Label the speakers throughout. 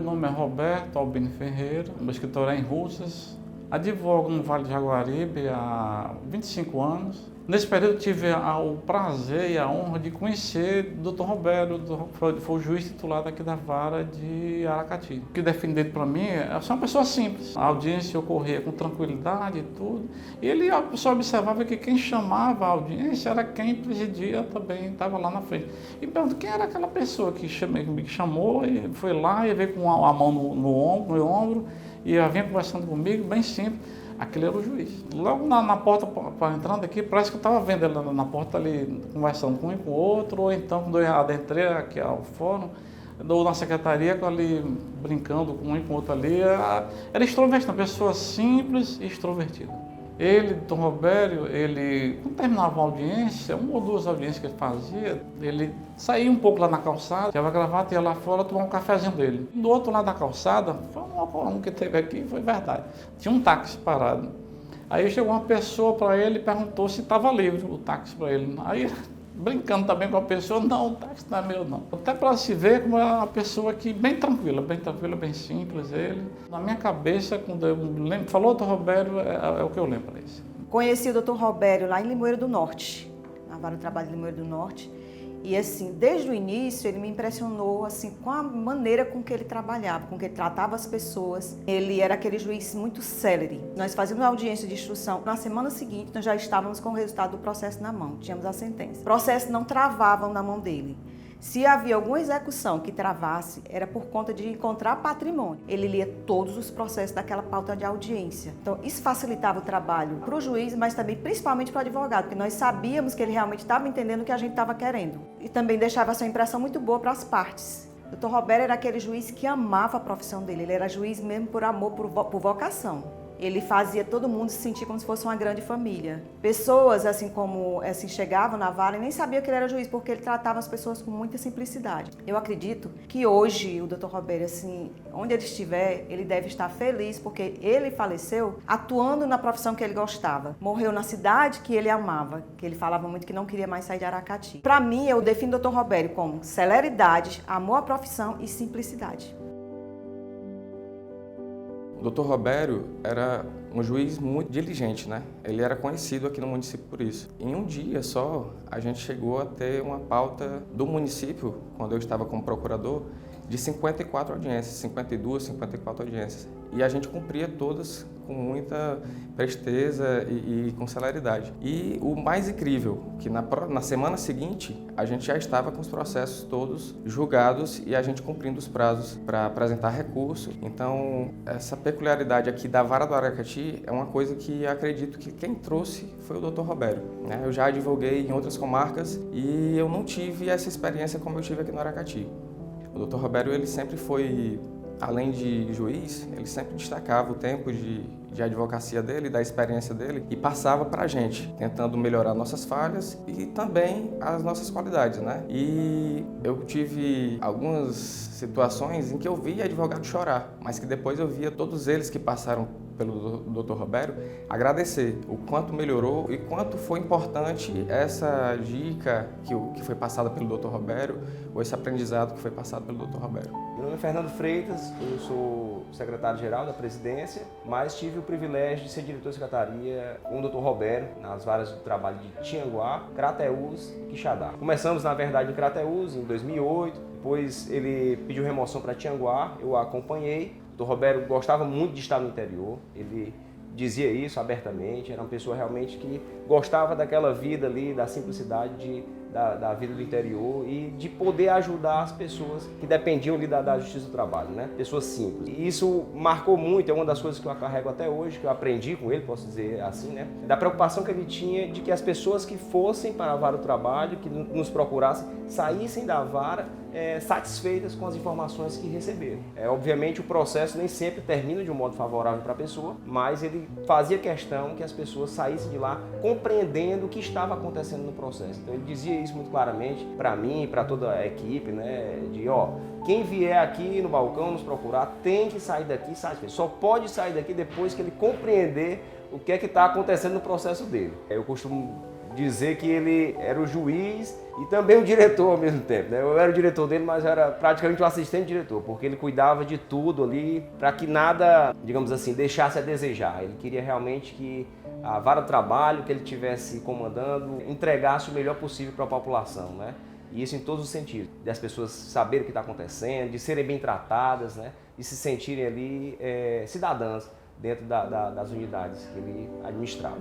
Speaker 1: nome é Roberto Albino Ferreira, meu escritório é em Russas, advogo no Vale de Jaguaribe há 25 anos. Nesse período tive o prazer e a honra de conhecer o Dr. Roberto, foi o juiz titular aqui da Vara de Aracati. O que define dele para mim é ser uma pessoa simples. A audiência ocorria com tranquilidade e tudo. E a pessoa observava que quem chamava a audiência era quem presidia também, estava lá na frente. E pergunto, quem era aquela pessoa que me chamou e foi lá e veio com a mão no meu ombro e vinha conversando comigo, bem simples. Aquele era o juiz. Logo na porta, entrando aqui, parece que eu estava vendo ele na porta ali, conversando com um e com o outro, ou então quando eu adentrei aqui ao fórum, ou na secretaria, ali brincando com um e com o outro ali. Era extrovertido, uma pessoa simples e extrovertida. Ele, Dr. Roberto, quando terminava uma audiência, uma ou duas audiências que ele fazia, ele saía um pouco lá na calçada, tirava a gravata, ia lá fora tomar um cafezinho dele. Do outro lado da calçada, foi um ocorrência que teve aqui, foi verdade. Tinha um táxi parado. Aí chegou uma pessoa para ele e perguntou se estava livre o táxi para ele. Aí, brincando também com a pessoa, não, o táxi não é meu não. Até para se ver como é uma pessoa que bem tranquila, bem simples ele. Na minha cabeça, quando eu lembro, falou Dr. Roberto, é o que eu lembro.
Speaker 2: Conheci o Dr. Roberto lá em Limoeiro do Norte, na Vara do Trabalho de Limoeiro do Norte. E assim, desde o início, ele me impressionou assim, com a maneira com que ele trabalhava, com que ele tratava as pessoas. Ele era aquele juiz muito célere. Nós fazíamos a audiência de instrução. Na semana seguinte, nós já estávamos com o resultado do processo na mão, tínhamos a sentença. O processo não travava na mão dele. Se havia alguma execução que travasse, era por conta de encontrar patrimônio. Ele lia todos os processos daquela pauta de audiência. Então, isso facilitava o trabalho para o juiz, mas também principalmente para o advogado, porque nós sabíamos que ele realmente estava entendendo o que a gente estava querendo. E também deixava essa impressão muito boa para as partes. O Dr. Roberto era aquele juiz que amava a profissão dele. Ele era juiz mesmo por amor, por vocação. Ele fazia todo mundo se sentir como se fosse uma grande família. Pessoas, chegavam na vara e nem sabiam que ele era juiz, porque ele tratava as pessoas com muita simplicidade. Eu acredito que hoje o Dr. Roberto, onde ele estiver, ele deve estar feliz, porque ele faleceu atuando na profissão que ele gostava. Morreu na cidade que ele amava, que ele falava muito que não queria mais sair de Aracati. Para mim, eu defino o Dr. Roberto como celeridade, amor à profissão e simplicidade.
Speaker 3: O Dr. Roberto era um juiz muito diligente, né? Ele era conhecido aqui no município por isso. Em um dia só, a gente chegou a ter uma pauta do município, quando eu estava como procurador, de 54 audiências, 52, 54 audiências. E a gente cumpria todas com muita presteza e com celeridade. E o mais incrível, que na semana seguinte, a gente já estava com os processos todos julgados e a gente cumprindo os prazos para apresentar recurso. Então, essa peculiaridade aqui da Vara do Aracati é uma coisa que acredito que quem trouxe foi o Dr. Roberto, né? Eu já advoguei em outras comarcas e eu não tive essa experiência como eu tive aqui no Aracati. O Dr. Roberto, ele sempre foi, além de juiz, ele sempre destacava o tempo de advocacia dele, da experiência dele, e passava para a gente, tentando melhorar nossas falhas e também as nossas qualidades, né? E eu tive algumas situações em que eu via advogado chorar, mas que depois eu via todos eles que passaram pelo Dr. Roberto agradecer o quanto melhorou e quanto foi importante essa dica que foi passada pelo Dr. Roberto, ou esse aprendizado que foi passado pelo Dr. Roberto.
Speaker 4: Meu nome é Fernando Freitas, eu sou secretário-geral da presidência, mas tive o privilégio de ser diretor de secretaria com o Dr. Roberto nas varas do trabalho de Tianguá, Crateús e Quixadá. Começamos, na verdade, em Crateús em 2008, depois ele pediu remoção para Tianguá, eu a acompanhei. O Dr. Roberto gostava muito de estar no interior, ele dizia isso abertamente, era uma pessoa realmente que gostava daquela vida ali, da simplicidade da vida do interior e de poder ajudar as pessoas que dependiam ali da justiça do trabalho, né? Pessoas simples. E isso marcou muito, é uma das coisas que eu carrego até hoje, que eu aprendi com ele, posso dizer assim, né? Da preocupação que ele tinha de que as pessoas que fossem para a vara do trabalho, que nos procurassem, saíssem da vara satisfeitas com as informações que receberam. Obviamente o processo nem sempre termina de um modo favorável para a pessoa, mas ele fazia questão que as pessoas saíssem de lá compreendendo o que estava acontecendo no processo. Então ele dizia isso muito claramente para mim e para toda a equipe, né? Quem vier aqui no balcão nos procurar tem que sair daqui satisfeito. Só pode sair daqui depois que ele compreender o que é que está acontecendo no processo dele. Eu costumo dizer que ele era o juiz e também o diretor ao mesmo tempo, né? Eu era o diretor dele, mas era praticamente o assistente diretor, porque ele cuidava de tudo ali para que nada, digamos assim, deixasse a desejar. Ele queria realmente que a vara de trabalho que ele estivesse comandando entregasse o melhor possível para a população, né? E isso em todos os sentidos, das pessoas saberem o que está acontecendo, de serem bem tratadas, né? E se sentirem ali cidadãs dentro das unidades que ele administrava.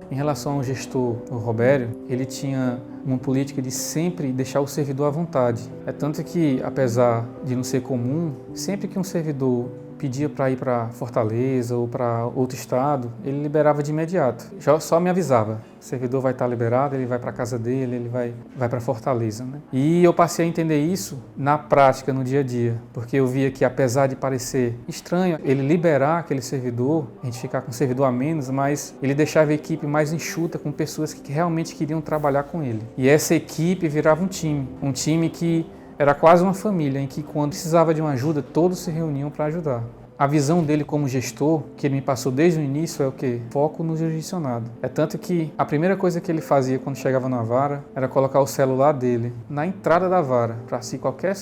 Speaker 5: Em relação ao gestor, o Robério, ele tinha uma política de sempre deixar o servidor à vontade. É tanto que, apesar de não ser comum, sempre que um servidor pedia para ir para Fortaleza ou para outro estado, ele liberava de imediato. Só me avisava, o servidor vai estar liberado, ele vai para a casa dele, ele vai para Fortaleza, né? E eu passei a entender isso na prática, no dia a dia, porque eu via que, apesar de parecer estranho ele liberar aquele servidor, a gente ficar com um servidor a menos, mas ele deixava a equipe mais enxuta, com pessoas que realmente queriam trabalhar com ele. E essa equipe virava um time que era quase uma família, em que quando precisava de uma ajuda, todos se reuniam para ajudar. A visão dele como gestor, que ele me passou desde o início, é o quê? Foco no jurisdicionado. É tanto que a primeira coisa que ele fazia quando chegava na vara era colocar o celular dele na entrada da vara, para se qualquer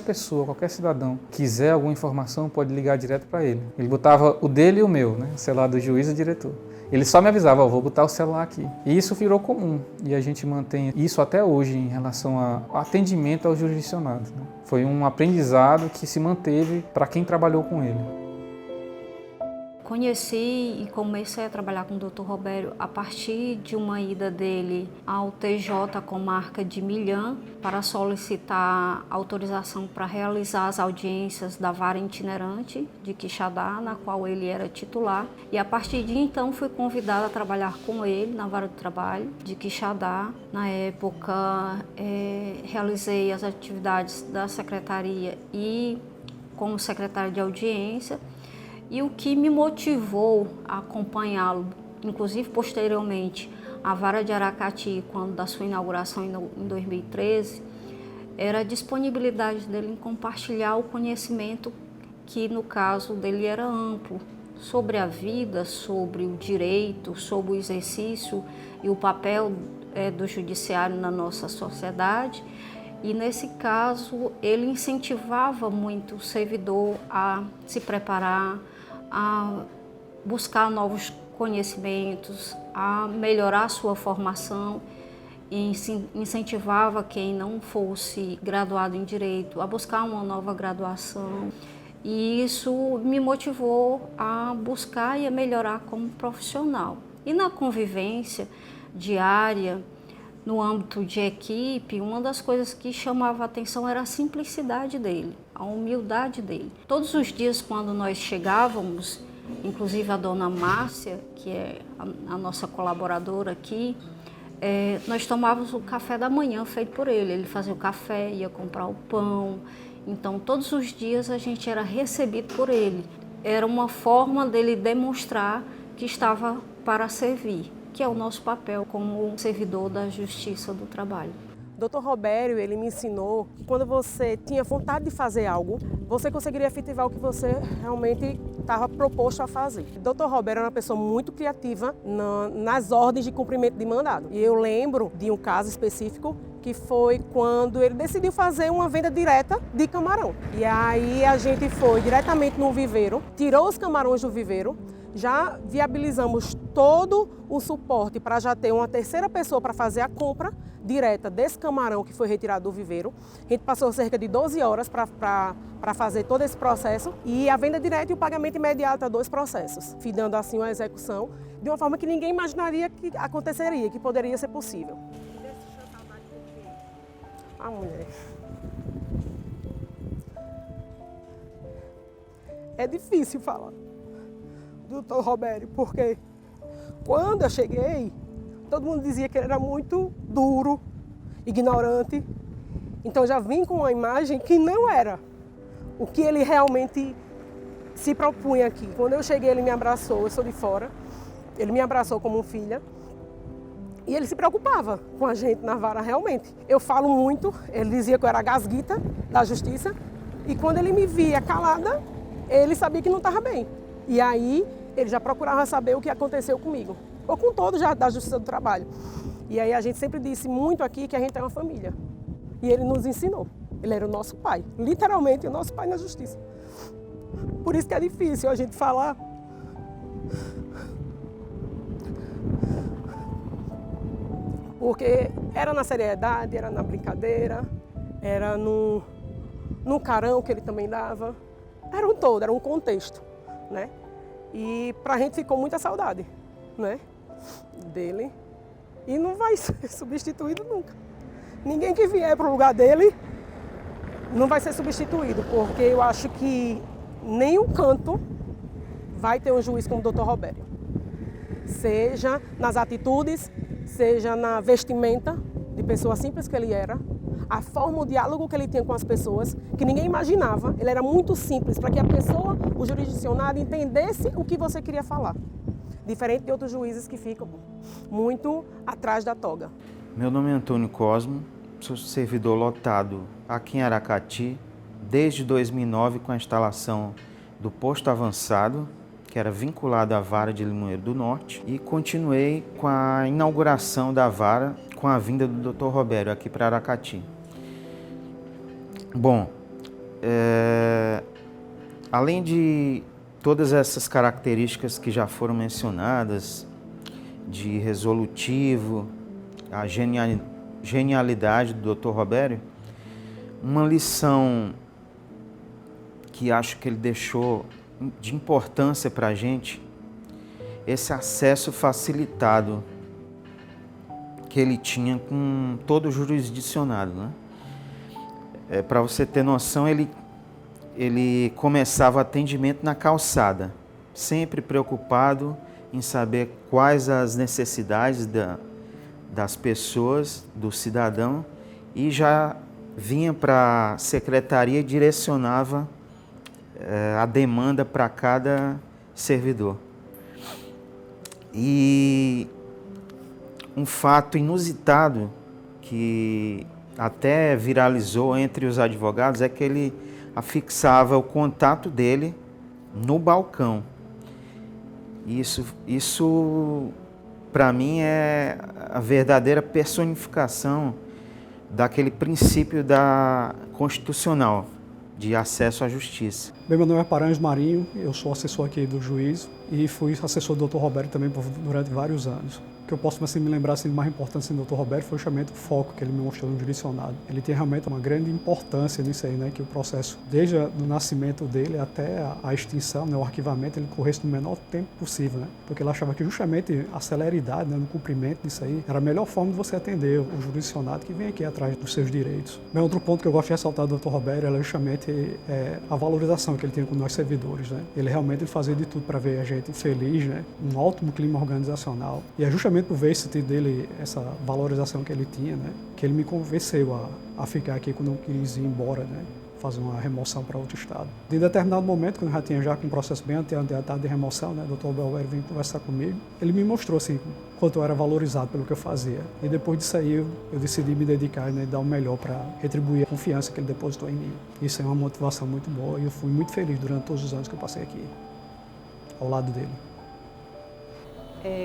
Speaker 5: pessoa, qualquer cidadão quiser alguma informação, pode ligar direto para ele. Ele botava o dele e o meu, né? O celular do juiz e do diretor. Ele só me avisava, vou botar o celular aqui. E isso virou comum. E a gente mantém isso até hoje em relação ao atendimento ao jurisdicionado, né? Foi um aprendizado que se manteve para quem trabalhou com ele.
Speaker 6: Conheci e comecei a trabalhar com o Dr. Robério a partir de uma ida dele ao TJ Comarca de Milhã para solicitar autorização para realizar as audiências da vara itinerante de Quixadá, na qual ele era titular. E a partir de então fui convidada a trabalhar com ele na vara do trabalho de Quixadá. Na época realizei as atividades da secretaria e como secretária de audiência. E o que me motivou a acompanhá-lo, inclusive posteriormente, a vara de Aracati, quando da sua inauguração em 2013, era a disponibilidade dele em compartilhar o conhecimento que, no caso dele, era amplo, sobre a vida, sobre o direito, sobre o exercício e o papel do judiciário na nossa sociedade. E, nesse caso, ele incentivava muito o servidor a se preparar, a buscar novos conhecimentos, a melhorar a sua formação, e incentivava quem não fosse graduado em Direito a buscar uma nova graduação. E isso me motivou a buscar e a melhorar como profissional. E na convivência diária, no âmbito de equipe, uma das coisas que chamava a atenção era a simplicidade dele, a humildade dele. Todos os dias, quando nós chegávamos, inclusive a dona Márcia, que é a nossa colaboradora aqui, nós tomávamos o café da manhã feito por ele. Ele fazia o café, ia comprar o pão. Então, todos os dias a gente era recebido por ele. Era uma forma dele demonstrar que estava para servir, que é o nosso papel como servidor da Justiça do Trabalho.
Speaker 7: Dr. Robério, ele me ensinou que quando você tinha vontade de fazer algo, você conseguiria efetivar o que você realmente estava proposto a fazer. Dr. Robério era uma pessoa muito criativa nas ordens de cumprimento de mandado. E eu lembro de um caso específico que foi quando ele decidiu fazer uma venda direta de camarão. E aí a gente foi diretamente no viveiro, tirou os camarões do viveiro, já viabilizamos todo o suporte para já ter uma terceira pessoa para fazer a compra direta desse camarão que foi retirado do viveiro. A gente passou cerca de 12 horas para fazer todo esse processo e a venda direta e o pagamento imediato a 2 processos, dando assim uma execução de uma forma que ninguém imaginaria que aconteceria, que poderia ser possível. Ah, mulher. É difícil falar do Dr. Robério, porque quando eu cheguei, todo mundo dizia que ele era muito duro, ignorante. Então já vim com uma imagem que não era o que ele realmente se propunha aqui. Quando eu cheguei, ele me abraçou, eu sou de fora, ele me abraçou como filha. E ele se preocupava com a gente na vara, realmente. Eu falo muito, ele dizia que eu era a gasguita da justiça. E quando ele me via calada, ele sabia que não estava bem. E aí, ele já procurava saber o que aconteceu comigo. ou com todos da Justiça do Trabalho. E aí a gente sempre disse muito aqui que a gente é uma família. E ele nos ensinou. Ele era o nosso pai, literalmente o nosso pai na Justiça. Por isso que é difícil a gente falar. Porque era na seriedade, era na brincadeira, era no carão que ele também dava. Era um todo, era um contexto, né? E pra gente ficou muita saudade, né? Dele. E não vai ser substituído nunca. Ninguém que vier pro lugar dele não vai ser substituído, porque eu acho que nenhum canto vai ter um juiz como o Dr. Robério. Seja nas atitudes, seja na vestimenta de pessoa simples que ele era, a forma, o diálogo que ele tinha com as pessoas, que ninguém imaginava. Ele era muito simples, para que a pessoa, o jurisdicionado, entendesse o que você queria falar. Diferente de outros juízes que ficam muito atrás da toga.
Speaker 8: Meu nome é Antônio Cosmo, sou servidor lotado aqui em Aracati, desde 2009 com a instalação do posto avançado, que era vinculado à vara de Limoeiro do Norte, e continuei com a inauguração da vara com a vinda do Dr. Robério aqui para Aracati. Bom, além de todas essas características que já foram mencionadas, de resolutivo, a genialidade do Dr. Robério, uma lição que acho que ele deixou de importância para a gente, esse acesso facilitado que ele tinha com todo o jurisdicionado, né? Para você ter noção, ele começava o atendimento na calçada, sempre preocupado em saber quais as necessidades das pessoas, do cidadão, e já vinha para a secretaria e direcionava a demanda para cada servidor. E um fato inusitado que até viralizou entre os advogados é que ele afixava o contato dele no balcão. Isso para mim é a verdadeira personificação daquele princípio constitucional de acesso à justiça.
Speaker 9: Bem, meu nome é Paranhos Marinho, eu sou assessor aqui do juízo e fui assessor do Dr. Robério também durante vários anos. O que eu posso me lembrar de mais importante do Dr. Robério foi justamente o foco que ele me mostrou no jurisdicionado. Ele tem realmente uma grande importância nisso aí, né, que o processo, desde o nascimento dele até a extinção, né, o arquivamento, ele corresse no menor tempo possível, né, porque ele achava que justamente a celeridade, né, no cumprimento disso aí era a melhor forma de você atender o jurisdicionado que vem aqui atrás dos seus direitos. Bem, outro ponto que eu gosto de ressaltar do Dr. Robério é justamente a valorização que ele tem com nós servidores, né. Ele realmente fazia de tudo para ver a gente feliz, né, um ótimo clima organizacional, e é justamente por ver esse dele, essa valorização que ele tinha, né, que ele me convenceu a ficar aqui quando eu quis ir embora, né, fazer uma remoção para outro estado. De determinado momento, quando eu já tinha com um processo bem adiantado de remoção, né, o Dr. Robério veio conversar comigo, ele me mostrou assim, quanto eu era valorizado pelo que eu fazia. E depois disso aí eu decidi me dedicar, né, e dar o melhor para retribuir a confiança que ele depositou em mim. Isso é uma motivação muito boa e eu fui muito feliz durante todos os anos que eu passei aqui, ao lado dele.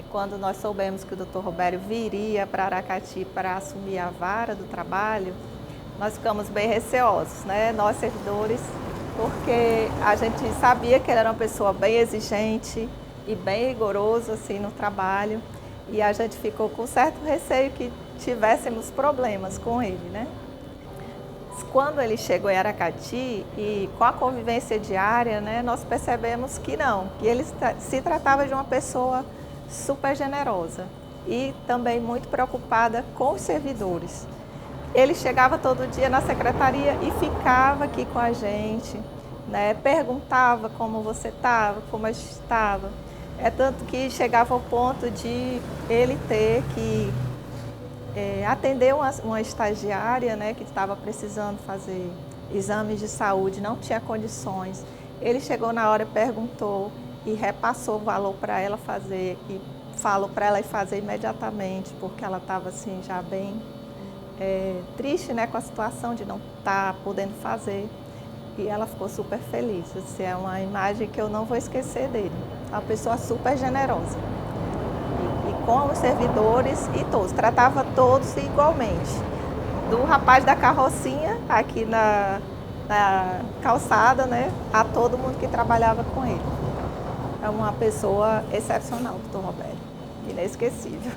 Speaker 10: Quando nós soubemos que o Dr. Robério viria para Aracati para assumir a vara do trabalho, nós ficamos bem receosos, né? Nós servidores, porque a gente sabia que ele era uma pessoa bem exigente e bem rigoroso assim, no trabalho, e a gente ficou com certo receio que tivéssemos problemas com ele, né? Quando ele chegou em Aracati e com a convivência diária, né, nós percebemos que não, que ele se tratava de uma pessoa super generosa e também muito preocupada com os servidores. Ele chegava todo dia na secretaria e ficava aqui com a gente, né? Perguntava como você estava, como a gente estava. É tanto que chegava ao ponto de ele ter que atender uma estagiária, né, que estava precisando fazer exames de saúde, não tinha condições. Ele chegou na hora e perguntou e repassou o valor para ela fazer e falou para ela ir fazer imediatamente, porque ela estava assim já bem triste, né, com a situação de não estar podendo fazer, e ela ficou super feliz. Assim, é uma imagem que eu não vou esquecer dele, uma pessoa super generosa. E com os servidores e todos, tratava todos igualmente. Do rapaz da carrocinha, aqui na calçada, né, a todo mundo que trabalhava com ele. É uma pessoa excepcional, doutor Roberto, inesquecível.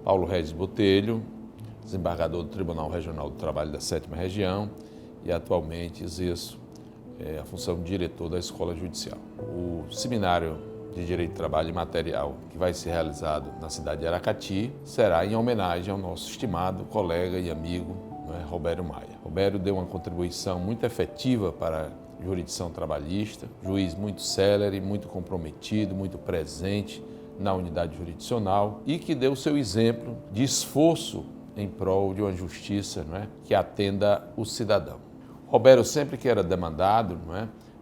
Speaker 11: Paulo Regis Botelho, desembargador do Tribunal Regional do Trabalho da 7ª Região e atualmente exerço a função de diretor da Escola Judicial. O seminário de Direito do Trabalho e Material, que vai ser realizado na cidade de Aracati, será em homenagem ao nosso estimado colega e amigo, Robério Maia. Robério deu uma contribuição muito efetiva para a jurisdição trabalhista, juiz muito célere, muito comprometido, muito presente na unidade jurisdicional e que deu seu exemplo de esforço em prol de uma justiça que atenda o cidadão. Robério, sempre que era demandado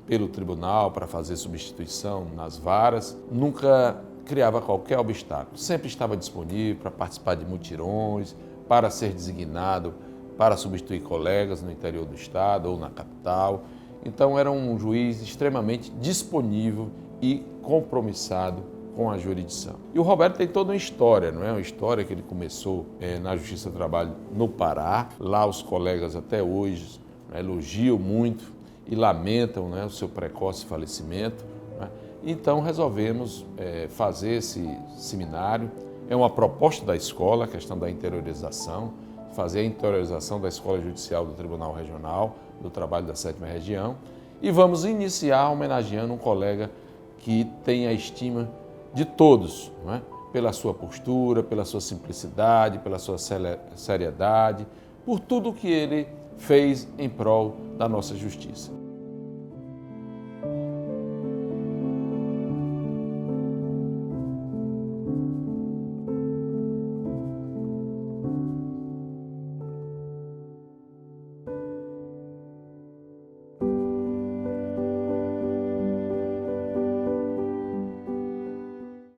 Speaker 11: pelo tribunal para fazer substituição nas varas, nunca criava qualquer obstáculo, sempre estava disponível para participar de mutirões, para ser designado para substituir colegas no interior do estado ou na capital. Então era um juiz extremamente disponível e compromissado com a jurisdição. E o Roberto tem toda uma história, não é? Uma história que ele começou na Justiça do Trabalho no Pará. Lá os colegas até hoje elogiam muito e lamentam o seu precoce falecimento. Então resolvemos fazer esse seminário. É uma proposta da escola, a questão da interiorização, fazer a interiorização da Escola Judicial do Tribunal Regional do Trabalho da 7ª Região. E vamos iniciar homenageando um colega que tem a estima de todos, pela sua postura, pela sua simplicidade, pela sua seriedade, por tudo que ele fez em prol da nossa justiça.